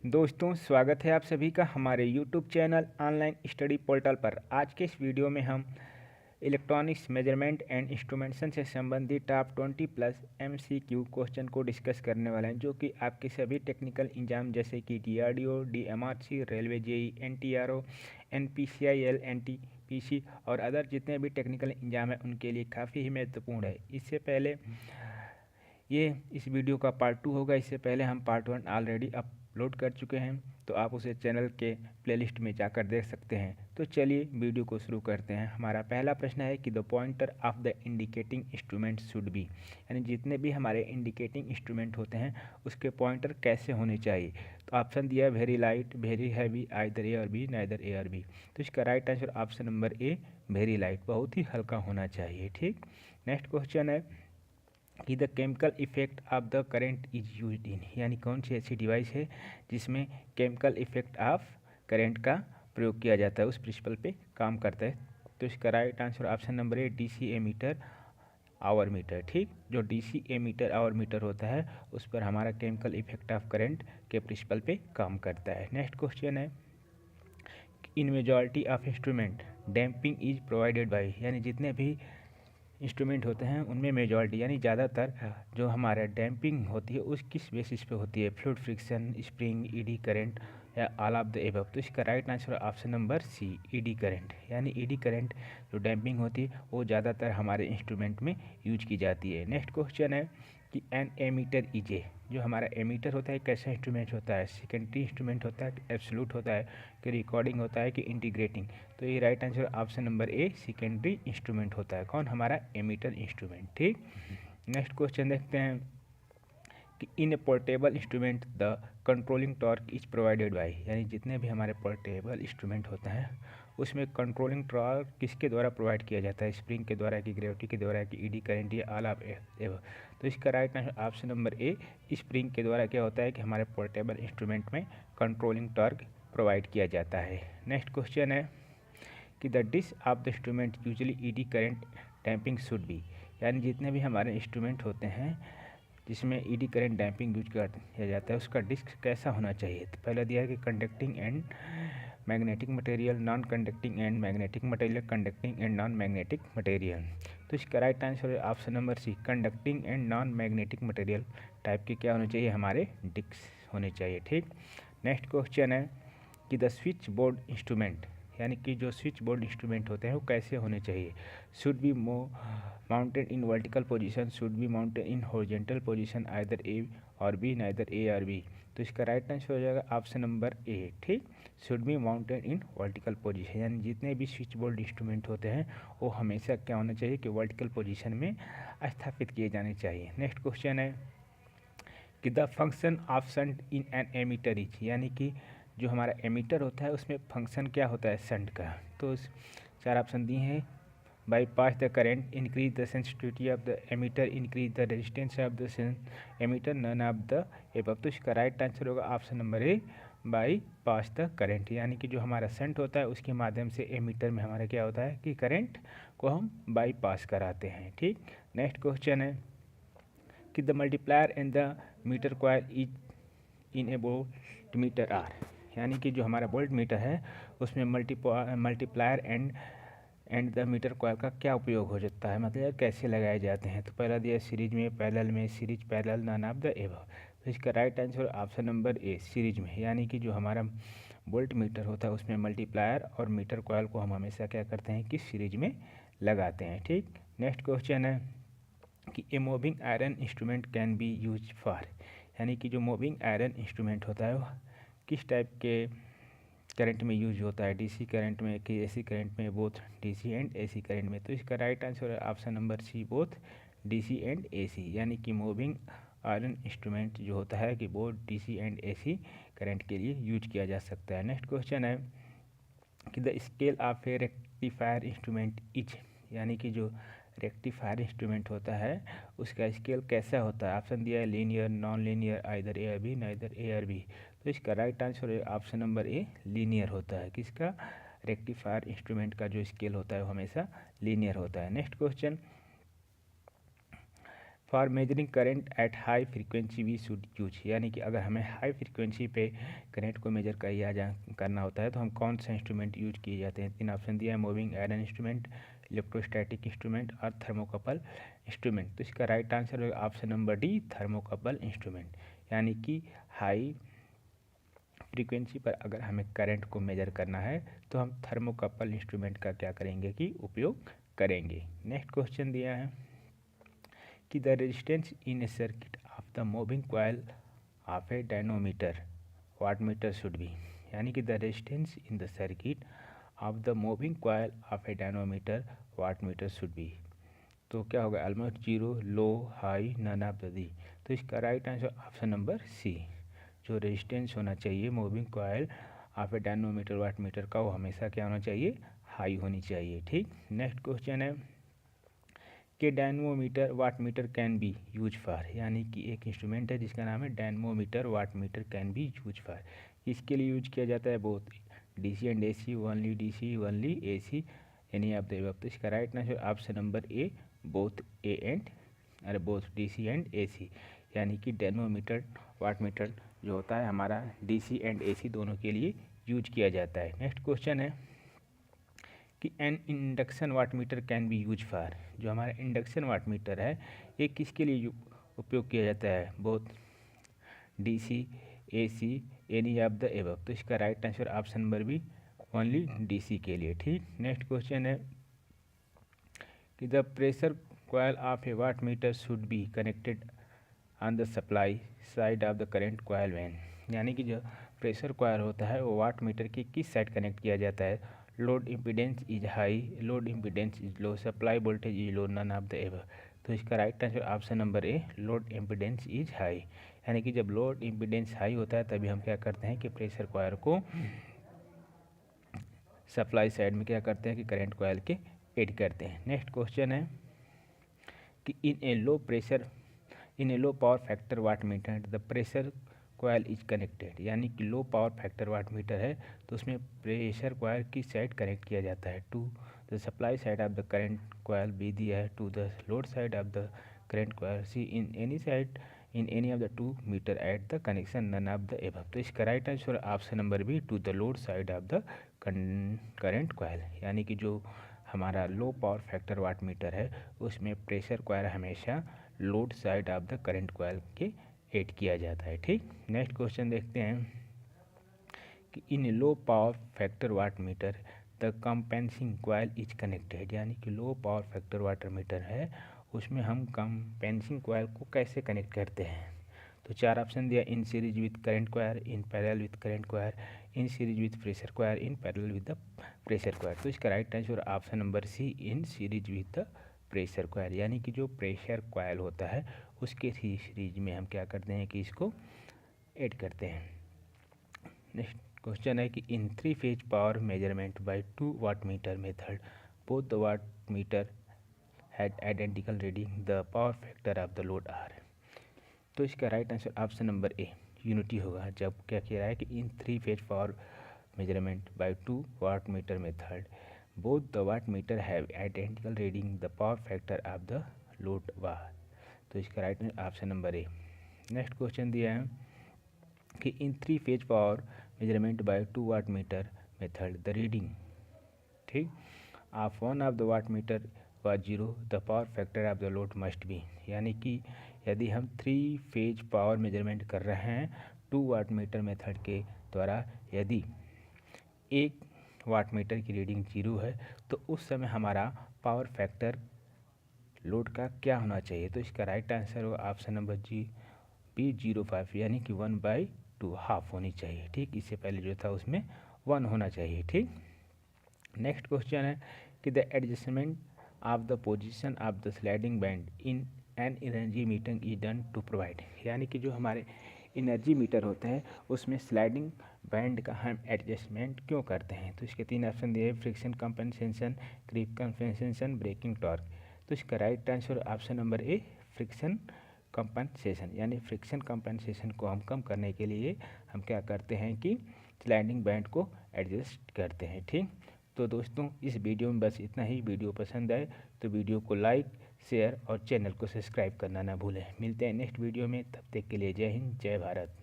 दोस्तों, स्वागत है आप सभी का हमारे YouTube channel online study portal पर। आज के इस वीडियो में हम इलेक्ट्रॉनिक्स मेजरमेंट एंड इंस्ट्रूमेंटेशन से संबंधित टॉप 20 प्लस MCQ क्वेश्चन को डिस्कस करने वाले हैं, जो कि आपके सभी टेक्निकल एग्जाम जैसे कि DRDO, DMRC, railway JEE, NTRO, NPCIL, NTPC और अदर जितने भी टेक्निकल एग्जाम हैं उनके लिए काफ़ी ही महत्वपूर्ण है। इससे पहले इस वीडियो का पार्ट 2 होगा। इससे पहले हम पार्ट 1 ऑलरेडी अपलोड कर चुके हैं, तो आप उसे चैनल के प्लेलिस्ट में जाकर देख सकते हैं। तो चलिए वीडियो को शुरू करते हैं। हमारा पहला प्रश्न है कि the pointer of the indicating instrument should be, यानी जितने भी हमारे इंडिकेटिंग इंस्ट्रूमेंट होते हैं उसके पॉइंटर कैसे होने चाहिए। तो ऑप्शन दिया है very light, very heavy, either A और बी, नाइदर ए और बी। तो इसका right answer option number A, very light, बहुत ही हल्का होना चाहिए। ठीक, नेक्स्ट क्वेश्चन है कि the chemical effect of the current is used in, यानी कौन सी ऐसी डिवाइस है जिसमें केमिकल इफेक्ट ऑफ करेंट का प्रयोग किया जाता है, उस प्रिंसिपल पे काम करता है। तो इसका right answer option number A, DC ammeter hour meter. ठीक, जो DC एमीटर आवर मीटर होता है उस पर हमारा केमिकल इफेक्ट ऑफ करेंट के प्रिंसिपल पे काम करता है। नेक्स्ट क्वेश्चन है इन majority of instrument damping is provided by, यानी जितने भी इंस्ट्रूमेंट होते हैं उनमें मेजॉरिटी यानी ज़्यादातर जो हमारा डैम्पिंग होती है उस किस बेसिस पे होती है, fluid friction, spring, ED current या ऑल ऑफ द एबव। तो इसका right answer option number C, ED current, यानी ED करंट जो डैम्पिंग होती है वो ज़्यादातर हमारे इंस्ट्रूमेंट में यूज की जाती है। नेक्स्ट क्वेश्चन है कि एन एमीटर इज ए, जो हमारा एमीटर होता है कैसा इंस्ट्रूमेंट होता है, सेकेंडरी इंस्ट्रूमेंट होता है कि एब्सोल्यूट होता है कि रिकॉर्डिंग होता है कि इंटीग्रेटिंग। तो ये right answer option number A, secondary instrument होता है। कौन, हमारा एमीटर इंस्ट्रूमेंट। ठीक, नेक्स्ट क्वेश्चन देखते हैं कि in a portable instrument the controlling torque is provided by, यानी जितने भी हमारे पोर्टेबल इंस्ट्रूमेंट होते हैं उसमें कंट्रोलिंग टॉर्क किसके द्वारा प्रोवाइड किया जाता है, स्प्रिंग के द्वारा कि ग्रेविटी के द्वारा कि ED करंट या ऑल ऑफ एव। तो इसका right answer option number A, spring के द्वारा क्या होता है कि हमारे पोर्टेबल इंस्ट्रूमेंट में कंट्रोलिंग टॉर्क प्रोवाइड किया जाता है। नेक्स्ट क्वेश्चन है कि the disc of the instrument usually ED current damping should be, यानी जितने भी हमारे इंस्ट्रूमेंट होते हैं जिसमें ED करंट डैम्पिंग यूज किया जाता है उसका डिस्क कैसा होना चाहिए। तो पहला दिया है कि conducting and magnetic material, non conducting and magnetic material, conducting and non magnetic material. तो इसका राइट आंसर है option number C, conducting and non magnetic material type के क्या होने चाहिए, हमारे डिस्क होने चाहिए। ठीक, नेक्स्ट क्वेश्चन है कि द स्विच बोर्ड इंस्ट्रूमेंट, यानी कि जो स्विच बोर्ड इंस्ट्रूमेंट होते हैं वो कैसे होने चाहिए। Should be mounted in vertical position, should be mounted in horizontal position, either A और बी, नाइदर ए और बी। तो इसका राइट आंसर हो जाएगा ऑप्शन नंबर ए। ठीक, should be mounted in vertical position, यानी जितने भी स्विच बोर्ड इंस्ट्रूमेंट होते हैं वो हमेशा क्या होना चाहिए कि वर्टिकल पोजीशन में स्थापित किए जाने चाहिए। नेक्स्ट क्वेश्चन है कि the function of shunt in an ammeter is, यानी कि जो हमारा एमीटर होता है उसमें फंक्शन क्या होता है शंट का। तो चार ऑप्शन दिए हैं, bypass the current, increase the sensitivity of the emitter, increase the resistance of the emitter, none of the above। तो इसका राइट आंसर होगा option number A, bypass the current, यानी कि जो हमारा शंट होता है उसके माध्यम से एमीटर में हमारा क्या होता है कि करंट को हम बाईपास कराते हैं। ठीक, नेक्स्ट क्वेश्चन है कि the multiplier and the meter coil is in a volt meter are, यानी कि जो हमारा वोल्ट मीटर है उसमें multiplier and the meter coil का क्या उपयोग हो जाता है, मतलब कैसे लगाए जाते हैं। तो पहला दिया सीरीज में, पैरेलल में, series parallel, none of the above. तो इसका राइट आंसर ऑप्शन नंबर ए, सीरीज में, यानी कि जो हमारा वोल्ट मीटर होता है उसमें मल्टीप्लायर और मीटर कॉइल को हम हमेशा क्या करते हैं कि सीरीज में लगाते हैं। ठीक, नेक्स्ट क्वेश्चन है कि a moving iron instrument can be use for, यानी कि जो मूविंग आयरन इंस्ट्रूमेंट होता है वो किस टाइप के करंट में यूज होता है, DC करंट में कि AC करंट में, both DC and AC current में। तो इसका राइट आंसर है option number C, both DC and AC, यानी कि मूविंग आयरन इंस्ट्रूमेंट जो होता है कि both DC and AC current के लिए यूज किया जा सकता है। नेक्स्ट क्वेश्चन है कि the scale of a rectifier instrument is, यानी कि जो रेक्टिफायर इंस्ट्रूमेंट होता है उसका स्केल कैसा होता है। ऑप्शन दिया है linear, non linear, either A और बी, नाइदर ए और बी। तो इसका राइट आंसर है ऑप्शन नंबर ए, लीनियर होता है। किसका, रेक्टिफायर इंस्ट्रूमेंट का जो स्केल होता है वो हमेशा लीनियर होता है। Next question, for measuring current at high frequency we should use, यानी कि अगर हमें हाई फ्रीक्वेंसी पे करंट को मेजर करना होता है तो हम कौन सा इंस्ट्रूमेंट यूज किए जाते हैं। 3 ऑप्शन दिया है, moving iron instrument, electrostatic instrument और थर्मोकपल इंस्ट्रूमेंट। तो इसका राइट आंसर होगा option number D, thermocouple instrument. यानी कि हाई फ्रीक्वेंसी पर अगर हमें करंट को मेजर करना है तो हम थर्मोकपल इंस्ट्रूमेंट का क्या करेंगे कि उपयोग करेंगे। नेक्स्ट क्वेश्चन दिया है कि the resistance in a circuit of the moving coil of a dynamometer wattmeter should be, यानी कि the resistance in the circuit of the moving coil of a dynamometer wattmeter should be. तो क्या होगा, almost zero, low, high, none of the the. तो इसका right answer option number C, जो resistance होना चाहिए moving coil of a dynamometer wattmeter का, वो हमेशा क्या होना चाहिए, हाई होनी चाहिए। ठीक। नेक्स्ट क्वेश्चन है कि dynamometer wattmeter can be use for, यानी कि एक इंस्ट्रूमेंट है जिसका नाम है dynamometer wattmeter can be use for. इसके लिए यूज किया जाता है both DC and AC, only DC only AC, any of the above. तो इसका right answer option number A, both DC and AC, यानी कि डायनमोमीटर वाटमीटर जो होता है हमारा डीसी एंड एसी दोनों के लिए यूज किया जाता है। नेक्स्ट क्वेश्चन है कि N induction wattmeter can be use for, जो हमारा इंडक्शन वाटमीटर है ये किसके लिए उपयोग किया जाता है, both DC AC, any of the above. तो इसका right answer option number B, only DC के लिए। ठीक। नेक्स्ट क्वेश्चन है कि the pressure coil of a wattmeter should be connected on the supply side of the current coil when, यानी कि जो प्रेशर कॉइल होता है वो वाटमीटर की किस साइड कनेक्ट किया जाता है। Load impedance is high, load impedance is low, supply voltage is low, none of the above. तो इसका right answer option number A, load impedance is high, यानी कि जब लोड इम्पीडेंस हाई होता है तभी हम क्या करते हैं कि प्रेशर कॉइल को सप्लाई साइड में क्या करते हैं कि करंट कॉइल के एड करते हैं। नेक्स्ट क्वेश्चन है कि in a low power factor wattmeter the pressure coil is connected, यानी कि लो पावर फैक्टर वाटमीटर है तो उसमें प्रेशर कॉइल किस साइड कनेक्ट किया जाता है, to the supply side of the current coil, B दिया है to the load side of the current coil, C in any side in any of the 2 meter at the connection, none of the above. तो इसका right answer option number B, to the load side of the current coil, यानी कि जो हमारा लो power factor wattmeter है उसमें pressure coil हमेशा load side of the current coil के ऐड किया जाता है। ठीक। नेक्स्ट क्वेश्चन देखते हैं कि in low power factor wattmeter the compensating coil is connected, यानी कि लो पावर फैक्टर वाटमीटर है उसमें हम कंपेंसिंग कॉइल को कैसे कनेक्ट करते हैं। तो 4 ऑप्शन दिया, in series with current coil, in parallel with current coil, in series with pressure coil, in parallel with the pressure coil. तो इसका right answer option number C, in series with the pressure coil, यानी कि जो pressure coil होता है उसके series में हम क्या करते हैं कि इसको ऐड करते हैं। नेक्स्ट क्वेश्चन है कि in 3 phase power measurement by 2 wattmeter method both the wattmeter had identical reading, the power factor of the load are. तो इसका right answer option number A, unity होगा। जब क्या कह रहा है कि in 3 phase power measurement by 2 wattmeter method both the wattmeter have identical reading, the power factor of the load are. तो इसका राइट आंसर ऑप्शन नंबर ए। नेक्स्ट क्वेश्चन दिया है कि in 3 phase power measurement by 2 wattmeter method the reading, ठीक, of one of the wattmeter व 0, the power factor of the load must be, यानी कि यदि हम 3 फेज पावर मेजरमेंट कर रहे हैं 2 वाटमीटर मेथड के द्वारा, यदि एक वाटमीटर की रीडिंग 0 है तो उस समय हमारा पावर फैक्टर लोड का क्या होना चाहिए। तो इसका राइट आंसर होगा ऑप्शन नंबर जी, P05, यानी कि 1/2 हाफ होनी चाहिए। ठीक। इससे पहले जो था उसमें 1 होना चाहिए। ठीक। नेक्स्ट क्वेश्चन है कि the adjustment of the position of the sliding band in an energy meter is done to provide, यानी कि जो हमारे एनर्जी मीटर होते हैं उसमें स्लाइडिंग बैंड का हम एडजस्टमेंट क्यों करते हैं। तो इसके 3 ऑप्शन दिए, friction compensation, creep compensation, breaking torque. तो इसका right answer option number A, friction compensation, यानी फ्रिक्शन कंपनसेशन को हम कम करने के लिए हम क्या करते हैं कि स्लाइडिंग बैंड को एडजस्ट करते हैं। ठीक। तो दोस्तों इस वीडियो में बस इतना ही। वीडियो पसंद आए तो वीडियो को लाइक शेयर और चैनल को सब्सक्राइब करना ना भूलें। मिलते हैं नेक्स्ट वीडियो में, तब तक के लिए जय हिंद, जय भारत।